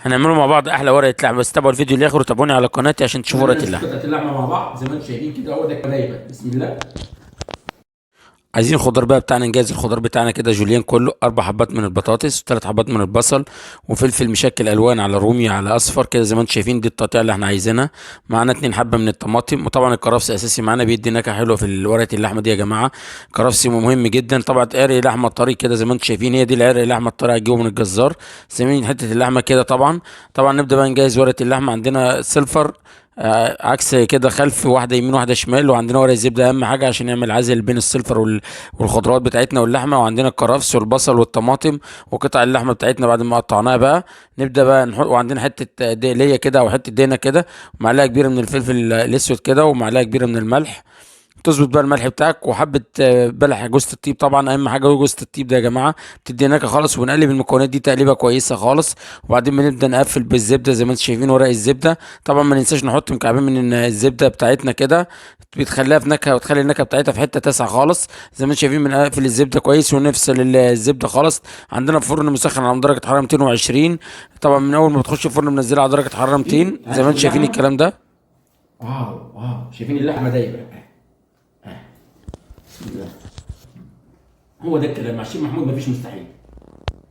هنعمله مع بعض احلى ورقه لحمه، بس تابعوا الفيديو للاخر وتابعوني على قناتي عشان تشوفوا خلينا ورقه نشوف اللحمه. قطعه اللحمه مع بعض زي ما انتم شايفين كده، هو ده دايما. بسم الله. عايزين الخضار بقى بتاعنا، نجهز الخضار بتاعنا كده. جوليان كله 4 حبات من البطاطس، و3 حبات من البصل، وفلفل مشكل الوان على رومي على اصفر كده زي ما انتم شايفين. دي التقطيع اللي احنا عايزينها. معانا 2 حبه من الطماطم، وطبعا الكرفس اساسي معانا، بيدي نكهه حلوه في ورقه اللحمه دي يا جماعه. كرفس مهم جدا. طبعا عرق لحمه طري كده زي ما انتم شايفين، هي دي العرق اللحمه الطري هتجيبه من الجزار. سمين حته اللحمه كده طبعا. طبعا نبدا بقى نجهز ورقه اللحمه. عندنا سلفر عكس كده خلف، واحده يمين واحده شمال. وعندنا ورق الزبده اهم حاجه عشان يعمل عزل بين السلفر والخضروات بتاعتنا واللحمه. وعندنا الكرفس والبصل والطماطم وقطع اللحمه بتاعتنا بعد ما قطعناها بقى. نبدا بقى نحط، وعندنا حته دقليه كده او حته دهنه كده، ومعلقه كبيره من الفلفل الاسود كده، ومعلقه كبيره من الملح. تظبط بقى الملح بتاعك، وحبه بلح جوز الطيب. طبعا اهم حاجه هو جوز الطيب ده يا جماعه، بتدي نكهه خالص. ونقلب المكونات دي تقليبه كويسه خالص. وبعدين بنبدا نقفل بالزبده زي ما انتم شايفين، ورق الزبده. طبعا ما ننساش نحط مكعبين من الزبده بتاعتنا كده، بتخليها في نكهه وتخلي النكهه بتاعتها في حته تاسعه خالص. زي ما انتم شايفين بنقفل الزبده كويس ونفصل الزبده خالص. عندنا فرن مسخن على درجه حراره 220. طبعا من اول ما بتخش الفرن منزلها على درجه حراره 200 زي ما هنشوف انتم شايفين اللحمه. الكلام ده. واو واو، شايفين اللحمه دايبه. بسم الله. هو ده الكلام مع الشيخ محمود، مفيش مستحيل.